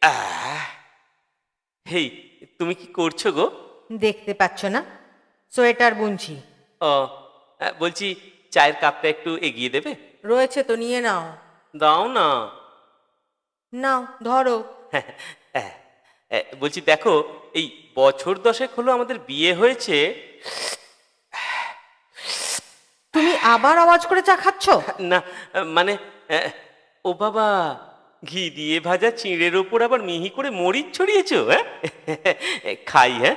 আহ, হেই, তুমি কি করছো গো? দেখতে পাচ্ছ না? সোয়েটার বুনছি। ও, বলছি চায়ের কাপটা একটু এগিয়ে দেবে? রয়েছে তো, নিয়ে নাও। দাও না। নাও, ধরো। আহ, বলছি দেখো, এই বছর 10 হলো আমাদের বিয়ে হয়েছে। তুমি আবার আওয়াজ করে চা খাচ্ছ? না, মানে আহ, ও বাবা, ঘি দিয়ে ভাজা চিঁড়ের ওপর আবার মিহি করে মরিচ ছড়িয়েছো? হ্যাঁ, খাই। হ্যাঁ,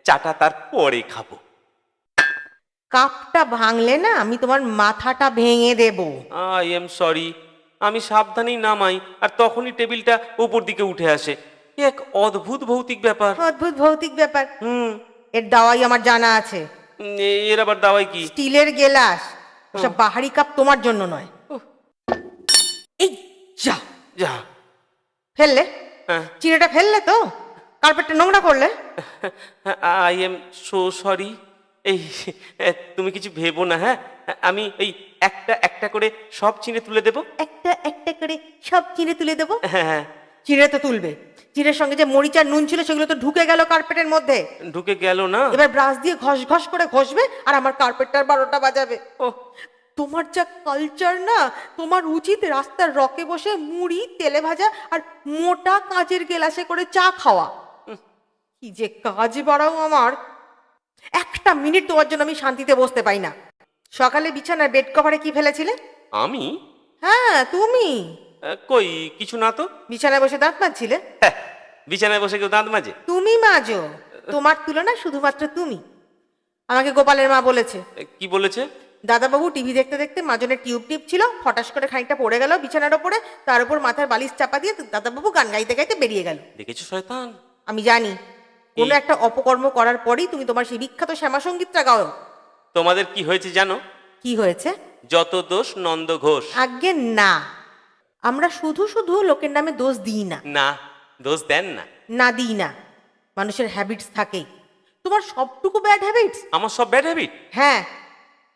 চাটা তার পরে খাবো। কাপটা ভাঙলে না আমি তোমার মাথাটা ভেঙে দেব। I am sorry. আমি সাবধানেই নামাই আর তখনই টেবিলটা উপর দিকে উঠে আসে। এ এক অদ্ভুত ভৌতিক ব্যাপার। অদ্ভুত ভৌতিক ব্যাপার। হুম। এর দাওয়াই আমার জানা আছে। এর আবার দাওয়াই কি? স্টিলের গেলাস। ওসব বাহারি কাপ তোমার জন্য নয়। উহ, এই যা, যা। ফেললে? হ্যাঁ, চিড়েটা ফেললে তো? কার্পেটটা নোংরা করলে? I am so sorry. এই, তুমি কিছু ভেবো না। হ্যাঁ, আমি এই একটা একটা করে সব চিনে তুলে দেবো। একটা একটা করে সব চিড়ে তুলে দেবো। হ্যাঁ হ্যাঁ, চিড়ে তো তুলবে। চিড়ের সঙ্গে যে মরিচ আর নুন ছিল সেগুলো তো ঢুকে গেল কার্পেটের মধ্যে। ঢুকে গেল না? এবার ব্রাশ দিয়ে ঘষ ঘষ করে ঘষবে আর আমার কার্পেটটার 12টা বাজাবে। ও, তোমার যা কালচার না, তোমার উচিত রাস্তার রকে বসে মুড়ি তেলে ভাজা আর মোটা কাঁচের গেলাসে করে চা খাওয়া। কি যে কাজ বাড়াও আমার! একটা মিনিট তোমার জন্য আমি শান্তিতে বসতে পাই না। সকালে বিছানার বেড কভারে কি ফেলেছিলে? আমি? হ্যাঁ, তুমি। কই কিছু না তো। বিছানায় বসে দাঁত মাজছিলে? হ্যাঁ, বিছানায় বসে কেউ দাঁত মাজে? তুমি মাজো। তোমার তুলনা শুধুমাত্র তুমি। আমাকে গোপালের মা বলেছে। কি বলেছে? দাদাবাবু টিভি দেখতে দেখতে মাজনের টিউব ছিল, ফটাস করে খানিকটা পড়ে গেল বিছানার ওপরে, তার উপর মাথার বালিশ চাপা দিয়ে দাদাবাবু গান গাইতে গাইতে বেরিয়ে গেল। দেখেছো শয়তান? আমি জানি কোনো একটা অপকর্ম করার পরেই তুমি তোমার সেই বিখ্যাত শ্যামাসঙ্গীতটা গাও। তোমাদের কি হয়েছে জানো? কি হয়েছে? যত দোষ নন্দ ঘোষ। আজ্ঞে না, আমরা শুধু শুধু লোকের নামে দোষ দিই না। না, দোষ দেন না। না, দিই না। মানুষের হ্যাবিটস থাকেই। তোমার সবটুকু ব্যাড হ্যাবিটস। আমার সব ব্যাড হ্যাবিট? হ্যাঁ,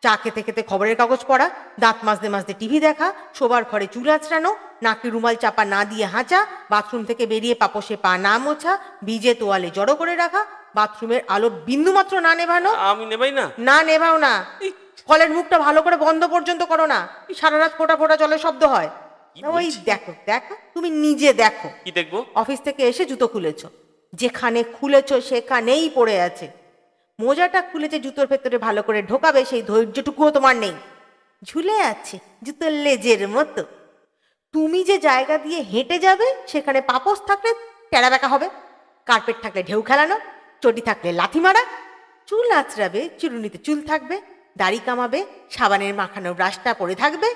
চা খেতে খেতে খবরের কাগজ পড়া, দাঁত মাজতে মাজতে টিভি দেখা, শোবার ঘরে চুল আঁচড়ানো, নাকে রুমাল চাপা না দিয়ে হাঁচা, বাথরুম থেকে বেরিয়ে পাপোশে পা না মোছা, ভিজে তোয়ালে জড়ো করে রাখা, বাথরুমের আলো বিন্দুমাত্র না নেভানো। আমি নেবাই না। না নেভাও না। কলের মুখটা ভালো করে বন্ধ পর্যন্ত করো না, সারা রাত ফোঁটা ফোঁটা জলের শব্দ হয়। কি ওই বলছিস? দেখো দেখো, তুমি নিজে দেখো। কি দেখবো? অফিস থেকে এসে জুতো খুলেছো, যেখানে খুলেছো সেখানেই পড়ে আছে। মোজাটা খুলেছে জুতোর ভেতরে ভালো করে ঢোকাবে সেই ধৈর্যটুকুও তোমার নেই, ঝুলে আছে জুতোর লেজের মতো। তুমি যে জায়গা দিয়ে হেঁটে যাবে সেখানে পাপোশ থাকলে টেরা বেঁকা হবে, কার্পেট থাকলে ঢেউ খেলানো, চটি থাকলে লাথি মারা, চুল আঁচড়াবে চিরুনিতে চুল থাকবে, দাড়ি কামাবে সাবানের মাখানো ব্রাশটা পড়ে থাকবে,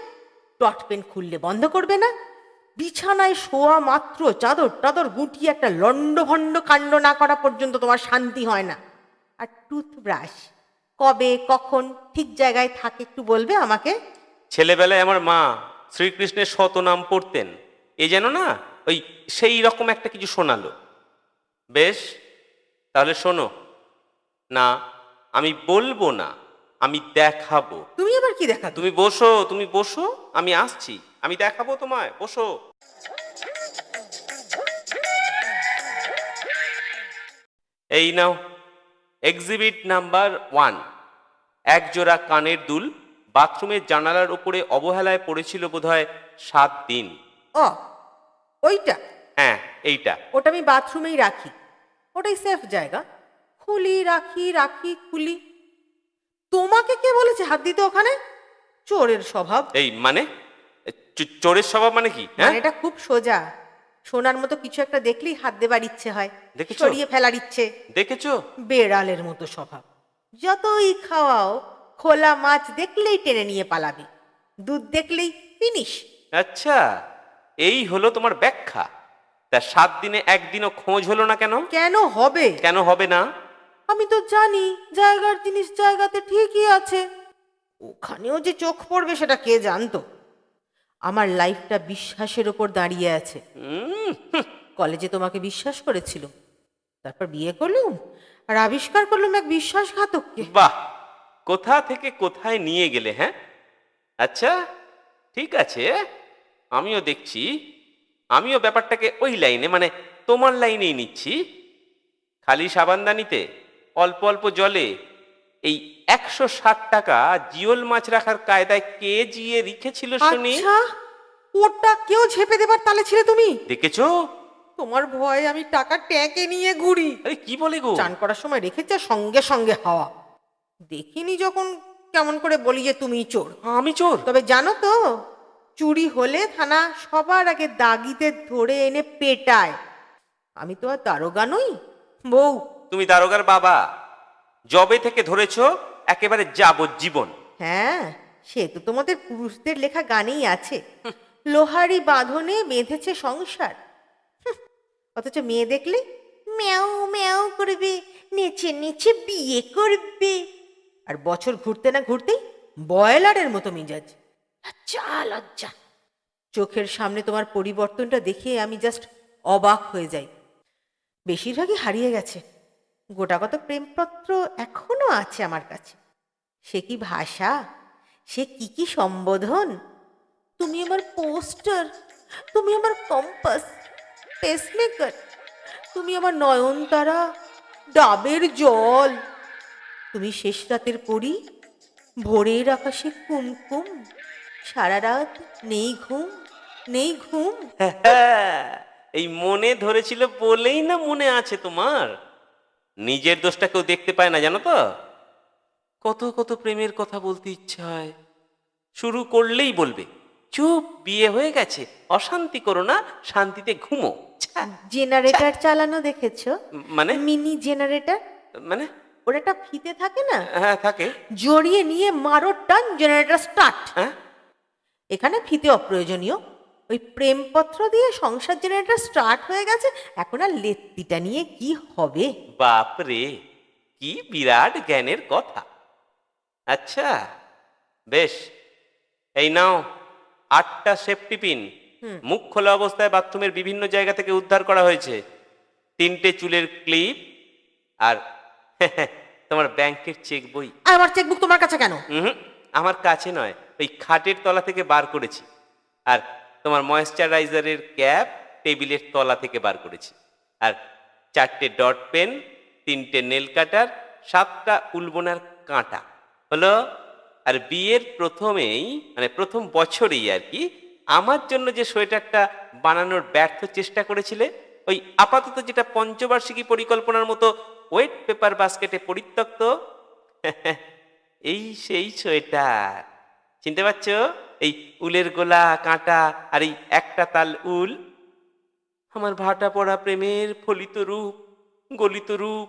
ডট পেন খুললে বন্ধ করবে না, বিছানায় শোয়া মাত্র চাদর টাদর গুটিয়ে একটা লন্ডভন্ড কাণ্ড না করা পর্যন্ত তোমার শান্তি হয় না। আর টুথব্রাশ কবে কখন ঠিক জায়গায় থাকে একটু বলবে আমাকে? ছেলেবেলায় আমার মা শ্রীকৃষ্ণের শতনাম পড়তেন। এ যেন না ওই সেই রকম একটা কিছু শোনালো। বেশ, তাহলে শোনো। না, আমি বলবো না, আমি দেখাবো। তুমি আবার কি দেখা? তুমি বসো, তুমি বসো, আমি আসছি, আমি দেখাবো তোমায়, বসো। এই নাও এক্সিবিট নাম্বার 1। এক জোড়া কানের দুল বাথরুমের জানালার উপরে অবহেলায় পড়েছিল বোধহয় 7 দিন। ও, ওইটা? হ্যাঁ, এইটা। ওটা আমি বাথরুমেই রাখি, ওটাই সেফ জায়গা। খুলি রাখি রাখি খুলি। তোমাকে কে বলেছে হাত দিতে ওখানে? চোরের স্বভাব। এই মানে চোরের স্বভাব মানে কি? হ্যাঁ, মানে এটা খুব সোজা। সোনার মতো কিছু একটা দেখলেই হাত দেবার ইচ্ছে হয়, দেখেছো? সরিয়ে ফেলার ইচ্ছে। দেখেছো? বেড়ালের মতো স্বভাব। যতই খাওয়াও, খোলা মাছ দেখলেই টেনে নিয়ে পালাবে, দুধ দেখলেই ফিনিশ। আচ্ছা, এই হলো তোমার ব্যাখ্যা। তা 7 দিনে একদিনও খোঁজ হলো না কেন? কেন হবে? কেন হবে না? আমি তো জানি জায়গার জিনিস জায়গাতে ঠিকই আছে। ওখানেও যে চোখ পড়বে সেটা কে জানতো? আমার লাইফটা বিশ্বাসের ওপর দাঁড়িয়ে আছে। হুম, কলেজে তোমাকে বিশ্বাস করেছিল, তারপর বিয়ে করলুম আর আবিষ্কার করলুম এক বিশ্বাসঘাতককে। বাহ, কোথা থেকে কোথায় নিয়ে গেলে! হ্যাঁ, আচ্ছা, ঠিক আছে, আমিও দেখছি আমিও ব্যাপারটাকে ওই লাইনে মানে তোমার লাইনেই নিচ্ছি। খালি সাবানদানিতে অল্প অল্প জলে এই 160 টাকা জিওল মাছ রাখার কায়দায় কে জিয়ে রেখেছিল শুনি? আচ্ছা, ওটা কেউ ঝেপে দেবার তালে ছিলে তুমি? দেখেছো? তোমার ভয়ে আমি টাকা ট্যাঁকে নিয়ে ঘুরি। আরে কি বলে গো? চান করার সময় রেখেছে সঙ্গে সঙ্গে হাওয়া। দেখিনি যখন কেমন করে বলি যে তুমি চোর। আমি চোর? তবে জানো তো, চুরি হলে থানা সবার আগে দাগিতে ধরে এনে পেটায়। আমি তো আর দারোগা নই, বউ। তুমি দারোগার বাবা, জবে থেকে ধরেছো একেবারে যাবজ্জীবন। হ্যাঁ, সে তো তোমাদের পুরুষদের লেখা গানেই আছে, লোহারি বাঁধনে বেঁধেছে সংসার। হুঁ, অথচ মেয়ে দেখলে ম্যাও ম্যাও করবে, নেচে নেচে বিয়ে করবে, আর বছর ঘুরতে না ঘুরতেই বয়লারের মতো মেজাজ। লজ্জা লজ্জা। চোখের সামনে তোমার পরিবর্তনটা দেখে আমি জাস্ট অবাক হয়ে যাই। বেশিরভাগই হারিয়ে গেছে, গোটাকত প্রেমপত্র এখনো আছে আমার কাছে। সে কি ভাষা, সে কি কি সম্বোধন! তুমি আমার পোস্টার, তুমি আমার কম্পাস, পেসমেকার, তুমি আমার নয়নতারা, ডাবের জল, তুমি শেষ রাতের পরী, ভোরের আকাশে কুমকুম, সারা রাত নেই ঘুম, নেই ঘুম। এই মনে ধরেছিল বলেই না মনে আছে তোমার। নিজের দোষটা কেউ দেখতে পায় না জানো তো। কত কত প্রেমের কথা বলতে ইচ্ছা হয়, শুরু করলেই বলবে চুপ, বিয়ে হয়ে গেছে, অশান্তি করো না, শান্তিতে ঘুমো। ছ্যা, জেনারেটর চালানো দেখেছো? মানে? Mini generator. মানে? ওর একটা ফিতে থাকে না, হ্যাঁ থাকে। জড়িয়ে নিয়ে মারো টান, জেনারেটর স্টার্ট। হ্যাঁ, এখানে ফিতে অপ্রয়োজনীয়, ওই প্রেমপত্র দিয়ে সংসার জেনারেটর স্টার্ট হয়ে গেছে, এখন আর লেত্তিটা নিয়ে কি হবে? বাপ রে, কি বিরাট জ্ঞানের কথা। আচ্ছা বেশ, এই নাও 8টা সেফটি পিন, মুখ খোলা অবস্থায় বাথরুমের বিভিন্ন জায়গা থেকে উদ্ধার করা হয়েছে। 3টে চুলের ক্লিপ আর তোমার ব্যাংকের চেক বই। আর আমার চেকবুক তোমার কাছে কেন? আমার কাছে নয়, ওই খাটের তলা থেকে বার করেছি। আর তোমার ময়েশ্চারাইজারের ক্যাপ টেবিলের তলা থেকে বার করেছি। আর 4টে ডট পেন, 3টে নেল কাটার, 7টা উলবোনার কাঁটা হলো। আর বিয়ের প্রথমেই মানে প্রথম বছরেই আর কি আমার জন্য যে সোয়েটারটা বানানোর ব্যর্থ চেষ্টা করেছিলে, ওই আপাতত যেটা পঞ্চবার্ষিকী পরিকল্পনার মতো ওয়েট পেপার বাস্কেটে পরিত্যক্ত, এই সেই সোয়েটার। চিনতে পারছো? এই উলের গোলা, কাঁটা আর এই একটা তাল উল, আমার ভাটা পড়া প্রেমের ফলিত রূপ, গলিত রূপ।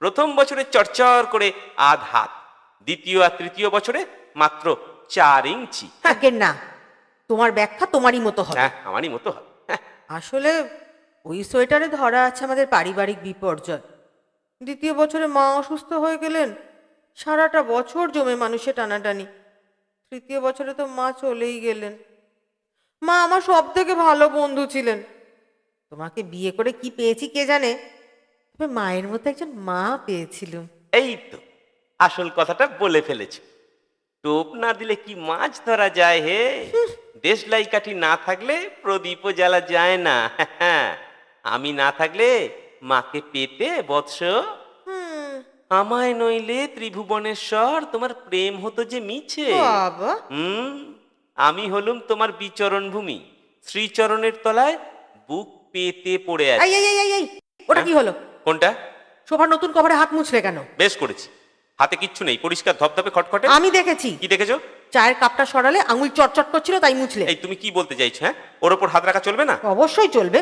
প্রথম বছরে চরচর করে আধ হাত, দ্বিতীয় আর তৃতীয় বছরে মাত্র 4 ইঞ্চি। আগে না, তোমার ব্যাখ্যা তোমারই মতো হবে। হ্যাঁ, আমারই মতো হয়। আসলে ওই সোয়েটারে ধরা আছে আমাদের পারিবারিক বিপর্যয়। দ্বিতীয় বছরে মা অসুস্থ হয়ে গেলেন, সারাটা বছর জমে মানুষে টানাটানি। তৃতীয় বছরে তো মা চলেই গেলেন। মা আমার সব থেকে ভালো বন্ধু ছিলেন। তোমাকে বিয়ে করে কি পেয়েছি কে জানে, তবে মায়ের মতো একজন মা পেয়েছিলাম। এই তো আসল কথাটা বলে ফেলেছ। টোপ না দিলে কি মাছ ধরা যায় হে? দেশলাই কাঠি না থাকলে প্রদীপও জ্বালা যায় না। আমি না থাকলে মাকে পেতে বৎস, আমায় নইলে ত্রিভুবনেশ্বর, তোমার প্রেম হতো যে মিছে। বাবা, আমি হলুম তোমার বিচরণ ভূমি, শ্রীচরণের তলায় বুক পেতে পড়ে আছে। এই এই এই এই, এই ওটা কি হলো? কোনটা? সোফার নতুন কভারে হাত মুছলে কেন? বেশ করেছি, হাতে কিচ্ছু নেই, পরিষ্কার ধপধপে খটখটে। আমি দেখেছি। কি দেখেছো? চায়ের কাপটা সরালে আঙুল চটচট করছিল, তাই মুছলে। এই তুমি কি বলতে চাইছো? হ্যাঁ, ওর ওপর হাত রাখা চলবে না? অবশ্যই চলবে,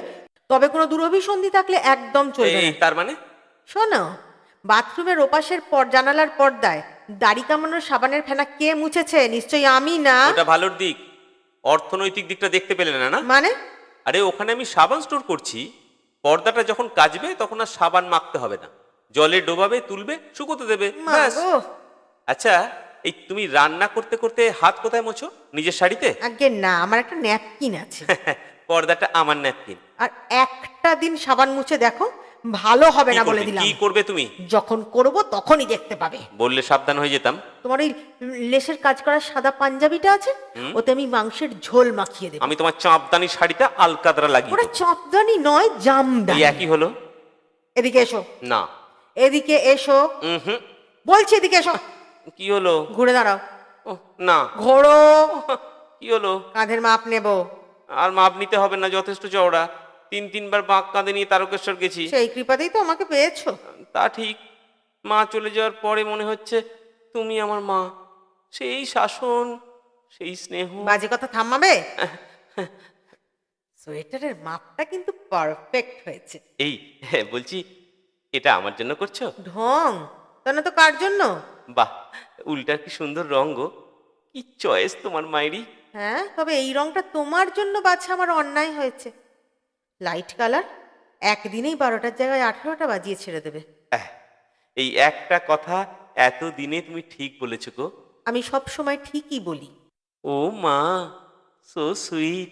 তবে কোনো দুরভিসন্ধি থাকলে একদম চলবে এই না। তার মানে? শোনো, বাথরুমের ওপাশের জানালার পর্দায় দাড়ি কামানোর সাবানের ফেনা কে মুছেছে? নিশ্চয়ই আমি না। ওটা ভালোর দিক, অর্থনৈতিক দিকটা দেখতে পেলে না? না মানে? আরে ওখানে আমি সাবান স্টোর করছি, পর্দাটা যখন কাচবে তখন আর সাবান মাখতে হবে না, জলে ডোবাবে, তুলবে, শুকোতে দেবে, ব্যাস। মাগো, আচ্ছা, এই তুমি রান্না করতে করতে হাত কোথায় মোছো? নিজের শাড়িতে? আগে না, আমার একটা ন্যাপকিন আছে। পর্দাটা আমার ন্যাপকিন। আর একটা দিন সাবান মুছে দেখো, ভালো হবে কি না করবে? বলে দিলাম। কি করবে তুমি? যখন করব তখনই দেখতে পাবে। বললে সাবধান হয়ে যেতাম। তোমার ওই লেসের কাজ করা সাদা পাঞ্জাবিটা আছে, ওতে আমি মাংসের ঝোল মাখিয়ে দেবো। আমি তোমার চাঁপদানি শাড়িতে আলকাতরা লাগিয়ে ওটা দেবো। চপদানি নয়, এই জামদানি। একই হলো। এদিকে এসো, না। এদিকে এসো, হুম। বলছি এদিকে এসো। কি হলো? ঘুরে দাঁড়াও। না। ঘোড়ো। কি হলো? কাঁধের মাপ নেব। আর মাপ নিতে হবে না, যথেষ্ট চওড়া। তিনবার বাঁক কাঁধে নিয়ে তারকেশ্বর গেছি। সেই কৃপাতেই তো আমাকে পেয়েছো। তা ঠিক। মা চলে যাওয়ার পরে মনে হচ্ছে তুমি আমার মা। সেই শাসন, সেই স্নেহ। বাজে কথা থামাবে? সোয়েটারের মাপটা কিন্তু পারফেক্ট হয়েছে। এই বলছি, এটা আমার জন্য করছো? ঢং তা না তো কার জন্য? বাহ, উল্টার কি সুন্দর রঙ গো। কি চয়েস তোমার মাইরি। হ্যাঁ, তবে এই রংটা তোমার জন্য বাছা আমার অন্যায় হয়েছে। লাইট কালার, একদিনেই 12টার জায়গায় 18টা বাজিয়ে ছেড়ে দেবে। আহ, এই একটা কথা এত দিনে তুমি ঠিক বলেছো গো। আমি সব সময় ঠিকই বলি। ও মা, সো সুইট।